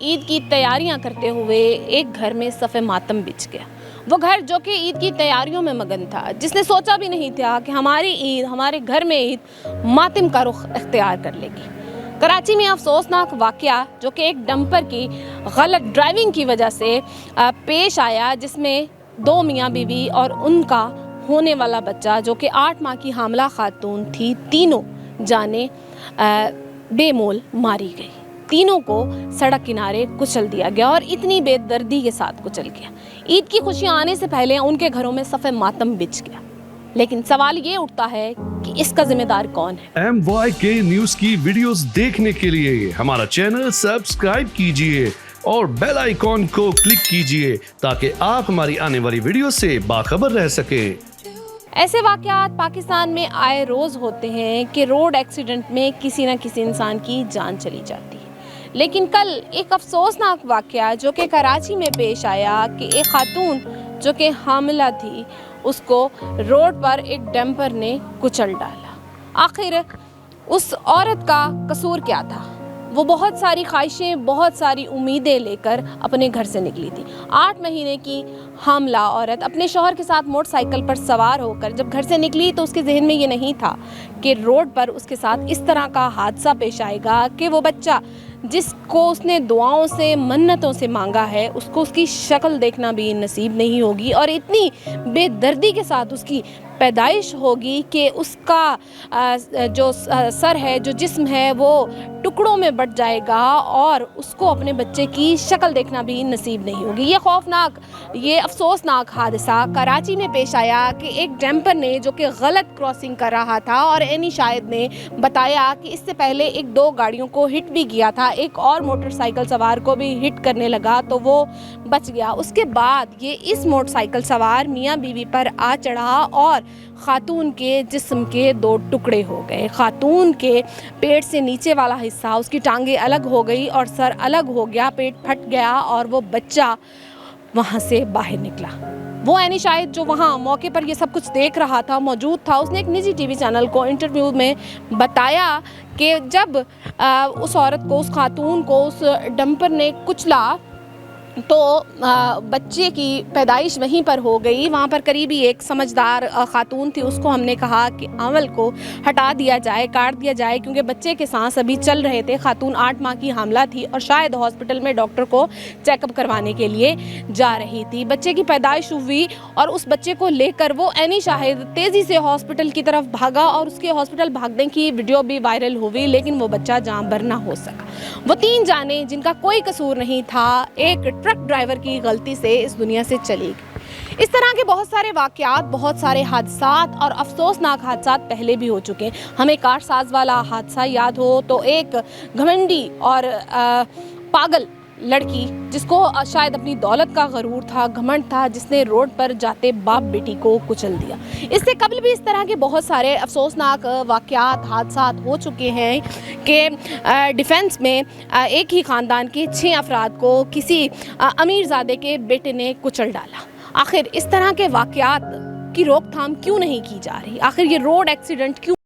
عید کی تیاریاں کرتے ہوئے ایک گھر میں صف ماتم بچھ گیا۔ وہ گھر جو کہ عید کی تیاریوں میں مگن تھا، جس نے سوچا بھی نہیں تھا کہ ہماری عید، ہمارے گھر میں عید ماتم کا رخ اختیار کر لے گی۔ کراچی میں افسوسناک واقعہ جو کہ ایک ڈمپر کی غلط ڈرائیونگ کی وجہ سے پیش آیا، جس میں 2 میاں بیوی اور ان کا ہونے والا بچہ جو کہ 8 ماہ کی حاملہ خاتون تھی، تینوں جانیں بے مول ماری گئی۔ تینوں کو سڑک کنارے کچل دیا گیا اور اتنی بے دردی کے ساتھ کچل گیا۔ عید کی خوشیاں آنے سے پہلے ان کے گھروں میں صف ماتم بچھ گیا۔ لیکن سوال یہ اٹھتا ہے کہ اس کا ذمہ دار کون ہے؟ MYK نیوز کی ویڈیوز دیکھنے کے لیے ہمارا چینل سبسکرائب کیجئے اور بیل آئیکن کو کلک کیجئے تاکہ آپ ہماری آنے والی ویڈیو سے باخبر رہ سکیں۔ ایسے واقعات پاکستان میں آئے روز ہوتے ہیں کہ روڈ ایکسیڈنٹ میں کسی نہ کسی انسان کی جان چلی جاتی ہے۔ لیکن کل ایک افسوسناک واقعہ جو کہ کراچی میں پیش آیا کہ ایک خاتون جو کہ حاملہ تھی، اس کو روڈ پر ایک ڈمپر نے کچل ڈالا۔ آخر اس عورت کا قصور کیا تھا؟ وہ بہت ساری خواہشیں، بہت ساری امیدیں لے کر اپنے گھر سے نکلی تھی۔ 8 مہینے کی حاملہ عورت اپنے شوہر کے ساتھ موٹر سائیکل پر سوار ہو کر جب گھر سے نکلی تو اس کے ذہن میں یہ نہیں تھا کہ روڈ پر اس کے ساتھ اس طرح کا حادثہ پیش آئے گا کہ وہ بچہ جس کو اس نے دعاؤں سے، منتوں سے مانگا ہے، اس کو اس کی شکل دیکھنا بھی نصیب نہیں ہوگی اور اتنی بے دردی کے ساتھ اس کی پیدائش ہوگی کہ اس کا جو سر ہے، جو جسم ہے، وہ ٹکڑوں میں بٹ جائے گا اور اس کو اپنے بچے کی شکل دیکھنا بھی نصیب نہیں ہوگی۔ یہ خوفناک، یہ افسوسناک حادثہ کراچی میں پیش آیا کہ ایک ڈمپر نے جو کہ غلط کراسنگ کر رہا تھا، اور اینی شاہد نے بتایا کہ اس سے پہلے 1-2 گاڑیوں کو ہٹ بھی کیا تھا، ایک اور موٹر سائیکل سوار کو بھی ہٹ کرنے لگا تو وہ بچ گیا۔ اس کے بعد یہ اس موٹر سائیکل سوار میاں بیوی پر آ چڑھا اور خاتون کے جسم کے 2 ٹکڑے ہو گئے۔ خاتون کے پیٹ سے نیچے والا حصہ، اس کی ٹانگیں الگ ہو گئی اور سر الگ ہو گیا، پیٹ پھٹ گیا اور وہ بچہ وہاں سے باہر نکلا۔ وہ اینی شاہد جو وہاں موقع پر یہ سب کچھ دیکھ رہا تھا، موجود تھا، اس نے ایک نجی ٹی وی چینل کو انٹرویو میں بتایا کہ جب اس عورت کو، اس خاتون کو اس ڈمپر نے کچلا تو بچے کی پیدائش وہیں پر ہو گئی۔ وہاں پر قریبی ایک سمجھدار خاتون تھی، اس کو ہم نے کہا کہ عمل کو ہٹا دیا جائے، کاٹ دیا جائے، کیونکہ بچے کے سانس ابھی چل رہے تھے۔ خاتون 8 ماہ کی حاملہ تھی اور شاید ہاسپٹل میں ڈاکٹر کو چیک اپ کروانے کے لیے جا رہی تھی۔ بچے کی پیدائش ہوئی اور اس بچے کو لے کر وہ اینی شاہد تیزی سے ہاسپٹل کی طرف بھاگا اور اس کے ہاسپٹل بھاگنے کی ویڈیو بھی وائرل ہوئی، لیکن وہ بچہ جاں بر نہ ہو سکا۔ وہ 3 جانیں جن کا کوئی قصور نہیں تھا، ایک ٹرک ڈرائیور کی غلطی سے اس دنیا سے چلی گئی۔ اس طرح کے بہت سارے واقعات، بہت سارے حادثات اور افسوسناک حادثات پہلے بھی ہو چکے ہیں۔ ہمیں کار ساز والا حادثہ یاد ہو تو ایک گھمنڈی اور پاگل لڑکی، جس کو شاید اپنی دولت کا غرور تھا، گھمنڈ تھا، جس نے روڈ پر جاتے باپ بیٹی کو کچل دیا۔ اس سے قبل بھی اس طرح کے بہت سارے افسوسناک واقعات، حادثات ہو چکے ہیں کہ ڈیفنس میں ایک ہی خاندان کے 6 افراد کو کسی امیر زادے کے بیٹے نے کچل ڈالا۔ آخر اس طرح کے واقعات کی روک تھام کیوں نہیں کی جا رہی؟ آخر یہ روڈ ایکسیڈنٹ کیوں،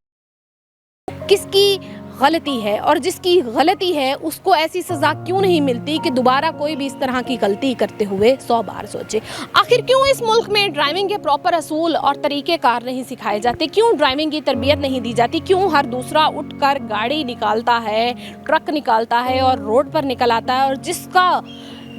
کس کی غلطی ہے؟ اور جس کی غلطی ہے اس کو ایسی سزا کیوں نہیں ملتی کہ دوبارہ کوئی بھی اس طرح کی غلطی کرتے ہوئے 100 بار سوچے؟ آخر کیوں اس ملک میں ڈرائیونگ کے پراپر اصول اور طریقے کار نہیں سکھائے جاتے؟ کیوں ڈرائیونگ کی تربیت نہیں دی جاتی؟ کیوں ہر دوسرا اٹھ کر گاڑی نکالتا ہے، ٹرک نکالتا ہے اور روڈ پر نکل آتا ہے اور جس کا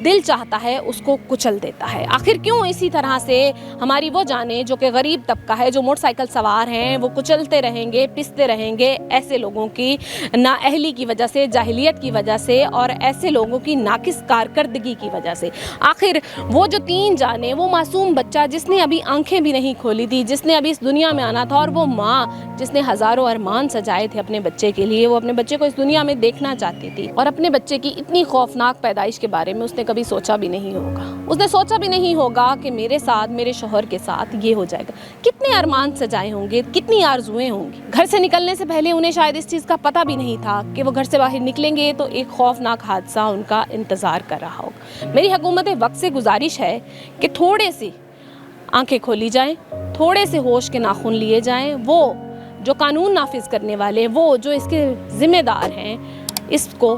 دل چاہتا ہے اس کو کچل دیتا ہے؟ آخر کیوں اسی طرح سے ہماری وہ جانیں جو کہ غریب طبقہ ہے، جو موٹر سائیکل سوار ہیں، وہ کچلتے رہیں گے، پستے رہیں گے ایسے لوگوں کی نااہلی کی وجہ سے، جاہلیت کی وجہ سے اور ایسے لوگوں کی ناقص کارکردگی کی وجہ سے؟ آخر وہ جو 3 جانیں، وہ معصوم بچہ جس نے ابھی آنکھیں بھی نہیں کھولی تھی، جس نے ابھی اس دنیا میں آنا تھا، اور وہ ماں جس نے ہزاروں ارمان سجائے تھے اپنے بچے کے لیے، وہ اپنے بچے کو اس دنیا میں دیکھنا چاہتی تھی اور اپنے بچے کی اتنی خوفناک پیدائش کے بارے میں اس نے کبھی سوچا بھی نہیں ہوگا۔ اس نے سوچا بھی نہیں ہوگا کہ میرے ساتھ، میرے شوہر کے ساتھ یہ ہو جائے گا۔ کتنے ارمان سجائے ہوں گے، کتنی آرزویں ہوں گی۔ گھر سے نکلنے سے پہلے انہیں شاید اس چیز کا پتہ بھی نہیں تھا کہ وہ گھر سے باہر نکلیں گے تو ایک خوفناک حادثہ ان کا انتظار کر رہا ہوگا۔ میری حکومت وقت سے گزارش ہے کہ تھوڑے سی آنکھیں کھولی جائیں، تھوڑے سے ہوش کے ناخن لیے جائیں۔ وہ جو قانون نافذ کرنے والے، وہ جو اس کے ذمہ دار ہیں، اس کو